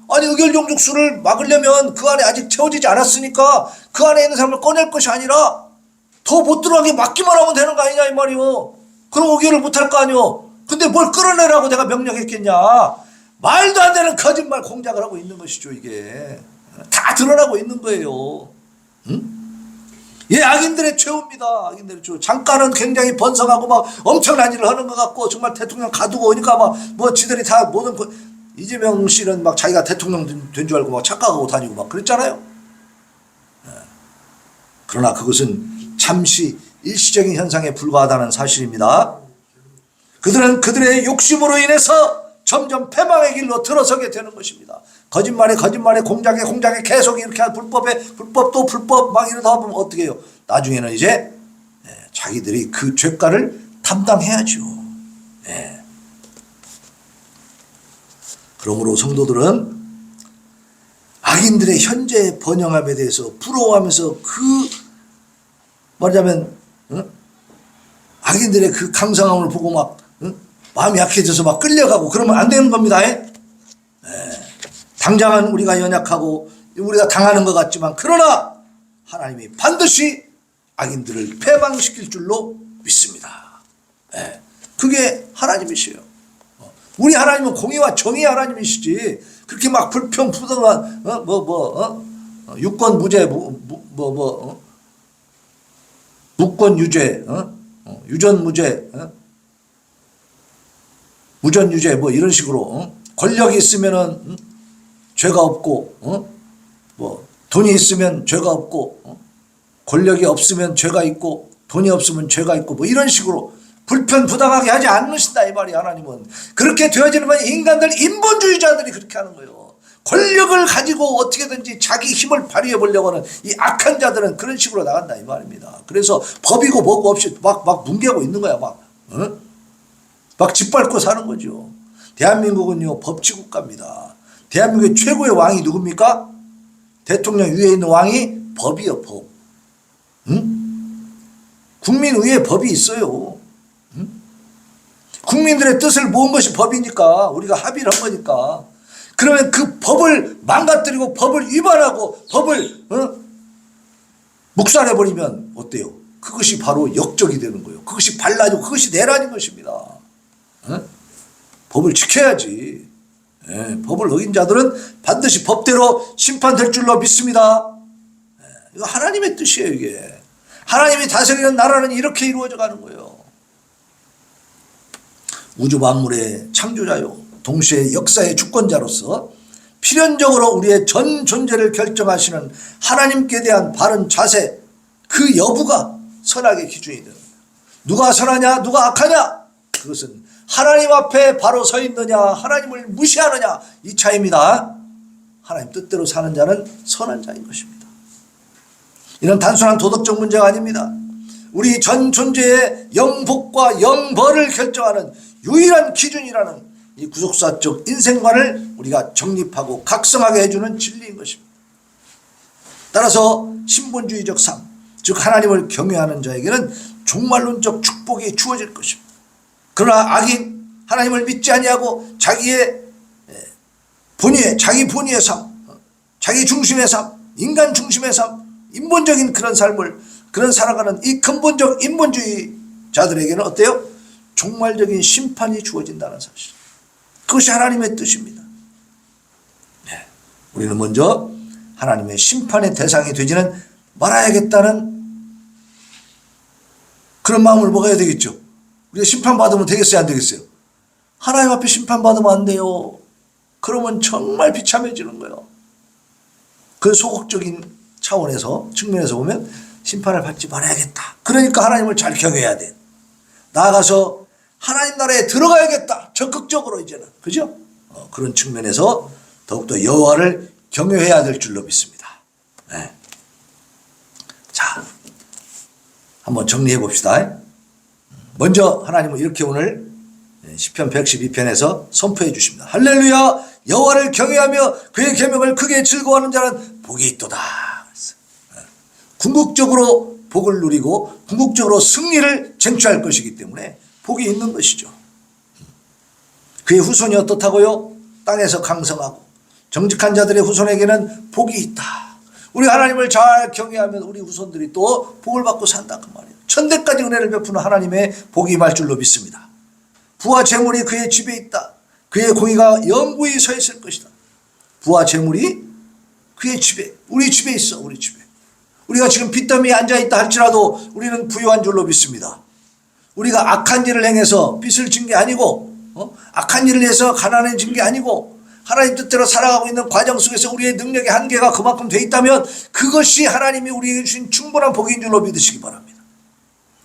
아니 의결 정족수를 막으려면 그 안에 아직 채워지지 않았으니까 그 안에 있는 사람을 꺼낼 것이 아니라 더 못 들어가게 막기만 하면 되는 거 아니냐 이 말이요. 그럼 의결을 못할 거 아니요. 근데 뭘 끌어내라고 내가 명령했겠냐. 말도 안 되는 거짓말 공작을 하고 있는 것이죠. 이게 다 드러나고 있는 거예요. 응? 예, 악인들의 최후입니다. 악인들의 최후. 잠깐은 굉장히 번성하고 막 엄청난 일을 하는 것 같고, 정말 대통령 가두고 오니까 막 뭐 지들이 다 모든 이재명 씨는 막 자기가 대통령 된 줄 알고 막 착각하고 다니고 막 그랬잖아요. 그러나 그것은 잠시 일시적인 현상에 불과하다는 사실입니다. 그들은 그들의 욕심으로 인해서 점점 패망의 길로 들어서게 되는 것입니다. 거짓말에 공작에 계속 이렇게 불법 또 불법 막 이러다 보면 어떻게 해요? 나중에는 이제 자기들이 그 죄가를 담당해야죠. 그러므로 성도들은 악인들의 현재 번영함에 대해서 부러워하면서 말하자면 악인들의 그 강성함을 보고 막 마음이 약해져서 막 끌려가고 그러면 안 되는 겁니다. 당장은 우리가 연약하고 우리가 당하는 것 같지만, 그러나 하나님이 반드시 악인들을 패망시킬 줄로 믿습니다. 그게 하나님이시요. 우리 하나님은 공의와 정의의 하나님이시지, 그렇게 막 불평불등한 유권 무죄 무권 유죄 유전 무죄 무전 유죄 뭐 이런 식으로 권력이 있으면은 죄가 없고 뭐 돈이 있으면 죄가 없고 권력이 없으면 죄가 있고 돈이 없으면 죄가 있고 뭐 이런 식으로 불편부당하게 하지 않으신다 이 말이. 하나님은 그렇게 되어지는 건 인간들, 인본주의자들이 그렇게 하는 거예요. 권력을 가지고 어떻게든지 자기 힘을 발휘해 보려고 하는 이 악한 자들은 그런 식으로 나간다 이 말입니다. 그래서 법이고 뭐고 없이 막 뭉개고 있는 거야. 막 짓밟고 사는 거죠. 대한민국은요 법치국가입니다. 대한민국의 최고의 왕이 누굽니까? 대통령 위에 있는 왕이 법이요, 법. 국민 위에 법이 있어요. 국민들의 뜻을 모은 것이 법이니까, 우리가 합의를 한 거니까. 그러면 그 법을 망가뜨리고 법을 위반하고 법을 묵살해버리면 어때요? 그것이 바로 역적이 되는 거예요. 그것이 반란이고 그것이 내란인 것입니다. 법을 지켜야지. 법을 어긴 자들은 반드시 법대로 심판될 줄로 믿습니다. 이거 하나님의 뜻이에요. 이게 하나님이 다스리는 나라는 이렇게 이루어져 가는 거예요. 우주 만물의 창조자요, 동시에 역사의 주권자로서 필연적으로 우리의 전 존재를 결정하시는 하나님께 대한 바른 자세, 그 여부가 선악의 기준이 됩니다. 누가 선하냐 누가 악하냐, 그것은 하나님 앞에 바로 서 있느냐 하나님을 무시하느냐 이 차이입니다. 하나님 뜻대로 사는 자는 선한 자인 것입니다. 이런 단순한 도덕적 문제가 아닙니다. 우리 전 존재의 영복과 영벌을 결정하는 유일한 기준이라는 이 구속사적 인생관을 우리가 정립하고 각성하게 해주는 진리인 것입니다. 따라서 신본주의적 삶, 즉 하나님을 경외하는 자에게는 종말론적 축복이 주어질 것입니다. 그러나 악인, 하나님을 믿지 아니하고 자기의 자기 본의의 삶, 자기 중심의 삶, 인간 중심의 삶, 인본적인 그런 삶을 살아가는 이 근본적 인본주의자들에게는 어때요? 종말적인 심판이 주어진다는 사실. 그것이 하나님의 뜻입니다. 우리는 먼저 하나님의 심판의 대상이 되지는 말아야겠다는 그런 마음을 먹어야 되겠죠. 우리가 심판받으면 되겠어요, 안 되겠어요? 하나님 앞에 심판받으면 안 돼요. 그러면 정말 비참해지는 거예요. 그 소극적인 차원에서, 측면에서 보면 심판을 받지 말아야겠다. 그러니까 하나님을 잘 경외해야 돼. 나아가서 하나님 나라에 들어가야겠다. 적극적으로 이제는. 그죠? 그런 측면에서 더욱더 여호와를 경외해야 될 줄로 믿습니다. 네. 자, 한번 정리해 봅시다. 먼저 하나님은 이렇게 오늘 시편 112편에서 선포해 주십니다. 할렐루야! 여호와를 경외하며 그의 계명을 크게 즐거워하는 자는 복이 있도다. 궁극적으로 복을 누리고 궁극적으로 승리를 쟁취할 것이기 때문에 복이 있는 것이죠. 그의 후손이 어떻다고요? 땅에서 강성하고 정직한 자들의 후손에게는 복이 있다. 우리 하나님을 잘 경외하면 우리 후손들이 또 복을 받고 산다 그 말이에요. 천대까지 은혜를 베푸는 하나님의 복이 임할 줄로 믿습니다. 부와 재물이 그의 집에 있다. 그의 공의가 영구히 서 있을 것이다. 부와 재물이 그의 집에, 우리 집에 있어. 우리 집에. 우리가 지금 빚더미에 앉아있다 할지라도 우리는 부유한 줄로 믿습니다. 우리가 악한 일을 행해서 빚을 진 게 아니고 악한 일을 해서 가난해진 게 아니고 하나님 뜻대로 살아가고 있는 과정 속에서 우리의 능력의 한계가 그만큼 돼 있다면 그것이 하나님이 우리에게 주신 충분한 복인 줄로 믿으시기 바랍니다.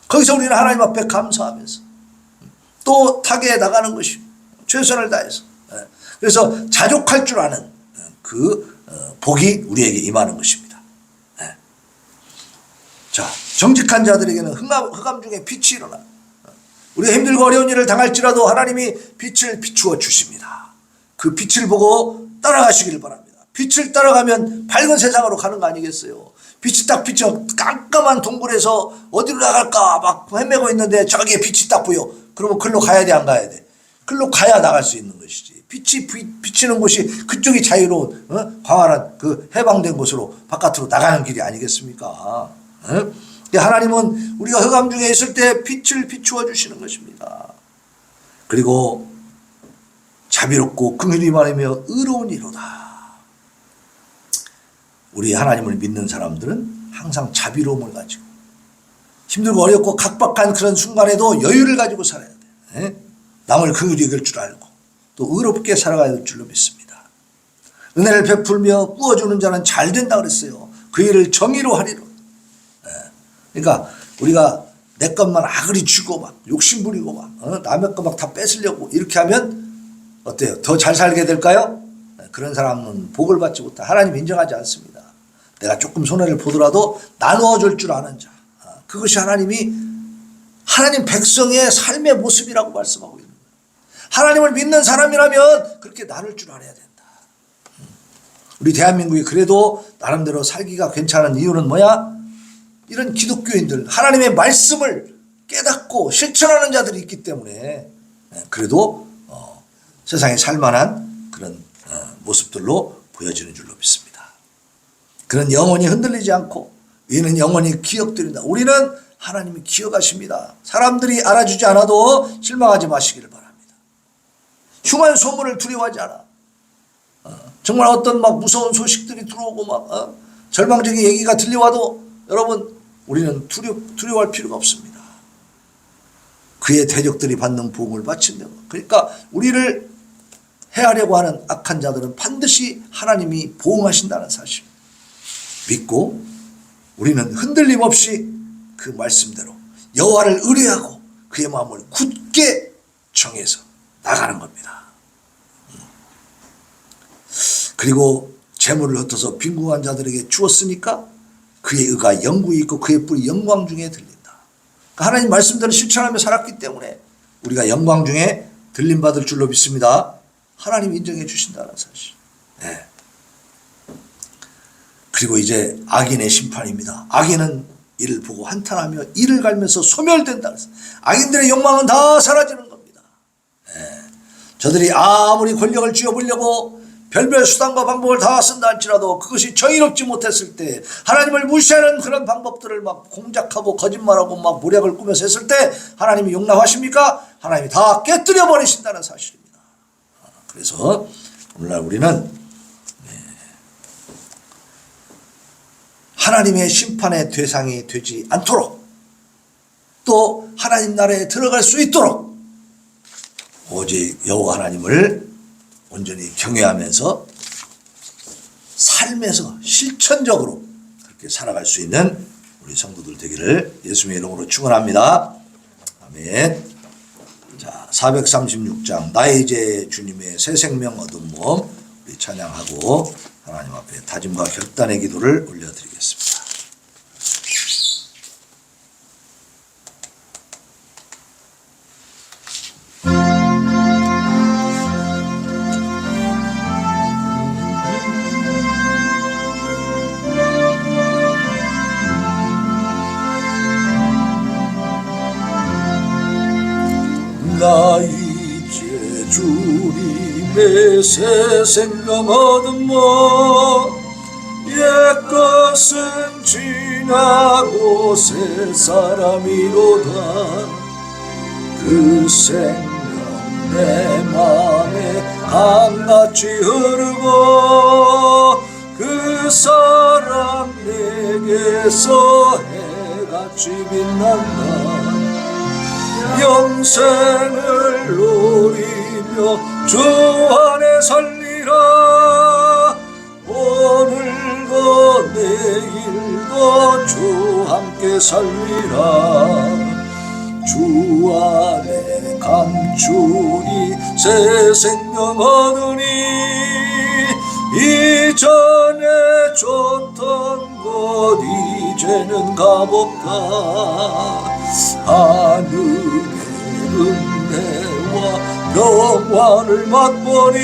거기서 우리는 하나님 앞에 감사하면서 또 타계에 나가는 것이 최선을 다해서 그래서 자족할 줄 아는 그 복이 우리에게 임하는 것입니다. 자, 정직한 자들에게는 흑암 중에 빛이 일어나 우리가 힘들고 어려운 일을 당할지라도 하나님이 빛을 비추어 주십니다. 그 빛을 보고 따라가시기를 바랍니다. 빛을 따라가면 밝은 세상으로 가는 거 아니겠어요? 빛이 딱 비쳐 깜깜한 동굴에서 어디로 나갈까 막 헤매고 있는데 저기에 빛이 딱 보여. 그러면 글로 가야 돼, 안 가야 돼? 글로 가야 나갈 수 있는 것이지. 빛이 비치는 곳이 그쪽이 자유로운 광활한 그 해방된 곳으로 바깥으로 나가는 길이 아니겠습니까? 하나님은 우리가 흑암 중에 있을 때 빛을 비추어 주시는 것입니다. 그리고 자비롭고 긍휼이 많으며 의로운 이로다. 우리 하나님을 믿는 사람들은 항상 자비로움을 가지고 힘들고 어렵고 각박한 그런 순간에도 여유를 가지고 살아야 돼. 남을 긍휼히 여길 줄 알고 또 의롭게 살아가야 될 줄로 믿습니다. 은혜를 베풀며 꾸어주는 자는 잘 된다 그랬어요. 그 일을 정의로 하리라. 그러니까 우리가 내 것만 아그리 쥐고 막 욕심 부리고 막 남의 거 막 다 뺏으려고 이렇게 하면 어때요? 더 잘 살게 될까요? 그런 사람은 복을 받지 못해. 하나님 인정하지 않습니다. 내가 조금 손해를 보더라도 나누어 줄 줄 아는 자. 그것이 하나님 백성의 삶의 모습이라고 말씀하고 있는 거예요. 하나님을 믿는 사람이라면 그렇게 나눌 줄 알아야 된다. 우리 대한민국이 그래도 나름대로 살기가 괜찮은 이유는 뭐야? 이런 기독교인들, 하나님의 말씀을 깨닫고 실천하는 자들이 있기 때문에 그래도 세상에 살만한 그런 모습들로 보여지는 줄로 믿습니다. 그는 영원히 흔들리지 않고 이는 영원히 기억되린다. 우리는 하나님이 기억하십니다. 사람들이 알아주지 않아도 실망하지 마시기를 바랍니다. 흉한 소문을 두려워하지 않아. 정말 어떤 막 무서운 소식들이 들어오고 막 절망적인 얘기가 들려와도 여러분 우리는 두려워할 필요가 없습니다. 그의 대적들이 받는 보응을 바친다. 그러니까 우리를 해하려고 하는 악한 자들은 반드시 하나님이 보응하신다는 사실 믿고 우리는 흔들림 없이 그 말씀대로 여호와를 의뢰하고 그의 마음을 굳게 정해서 나가는 겁니다. 그리고 재물을 흩어서 빈궁한 자들에게 주었으니까 그의 의가 영구히 있고 그의 뿔이 영광 중에 들린다. 그러니까 하나님 말씀대로 실천하며 살았기 때문에 우리가 영광 중에 들림받을 줄로 믿습니다. 하나님 인정해 주신다는 사실. 네. 그리고 이제 악인의 심판입니다. 악인은 이를 보고 한탄하며 이를 갈면서 소멸된다. 악인들의 욕망은 다 사라지는 겁니다. 네. 저들이 아무리 권력을 쥐어보려고 별별 수단과 방법을 다 쓴다 할지라도 그것이 정의롭지 못했을 때 하나님을 무시하는 그런 방법들을 막 공작하고 거짓말하고 막 모략을 꾸며서 했을 때 하나님이 용납하십니까? 하나님이 다 깨뜨려 버리신다는 사실입니다. 그래서 오늘날 우리는 하나님의 심판의 대상이 되지 않도록, 또 하나님 나라에 들어갈 수 있도록 오직 여호와 하나님을 온전히 경외하면서 삶에서 실천적으로 그렇게 살아갈 수 있는 우리 성도들 되기를 예수님의 이름으로 축원합니다. 아멘. 자, 436장 나의 이제 주님의 새 생명 얻은 몸 우리 찬양하고 하나님 앞에 다짐과 결단의 기도를 올려드리겠습니다. 나 이제 주님의 새 생명 얻은 몸 옛것은 지나고 새 사람이로다. 그 생명 내 맘에 강같이 흐르고 그 사랑 내게서 해같이 빛난다. 영생을 노리며 주 안에 살리라. 오늘도 내일도 주 함께 살리라. 주 안에 감추니 새 생명 얻으니 이전에 줬던 곳 이제는 가봅다. 하늘의 은혜와 영광을 맛보니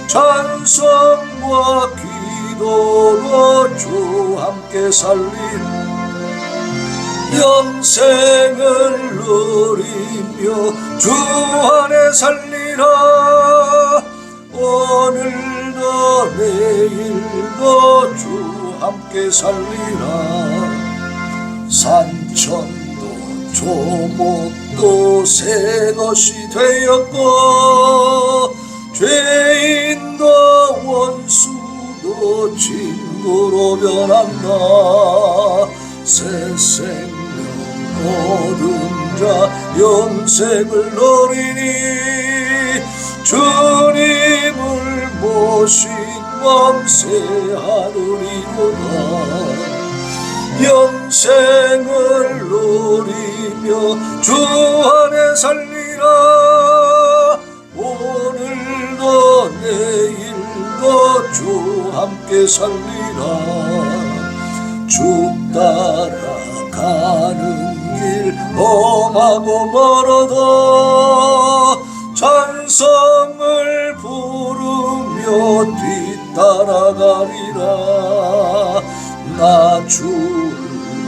찬송과 기도로 주 함께 살리라. 영생을 누리며 주 안에 살리라. 오늘도 내일도 주 함께 살리라. 산천도 조목도 새 것이 되었고 죄인도 원수도 친구로 변한다. 새 생명 얻은 자 영생을 누리니 주님을 모신 왕새 하늘이로다. 영생을 누리며 주 안에 살리라. 오늘도 내일도 주 함께 살리라. 주 따라가는 길 험하고 멀어도 찬송을 부르며 뒤따라가리라. 나 주를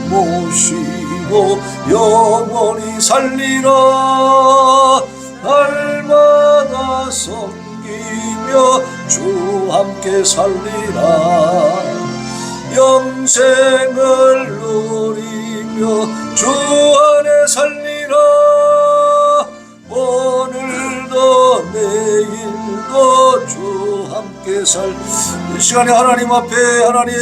모시고 영원히 살리라. 날마다 섬기며 주 함께 살리라. 영생을 누리며 주 안에 살리라. 오늘도 내일도 주 함께 이 시간에 하나님 앞에 하나님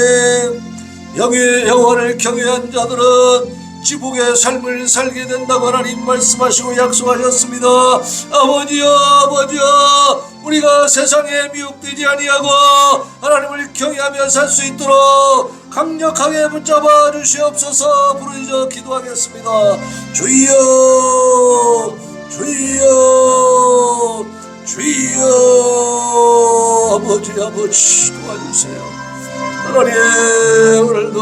여호와를 경외한 자들은 지복의 삶을 살게 된다고 하나님 말씀하시고 약속하셨습니다. 아버지여 아버지여 우리가 세상에 미혹되지 아니하고 하나님을 경외하며 살 수 있도록 강력하게 붙잡아 주시옵소서. 부르짖어 기도하겠습니다. 주여 주여 주여 아버지 도와주세요. 하나님 오늘도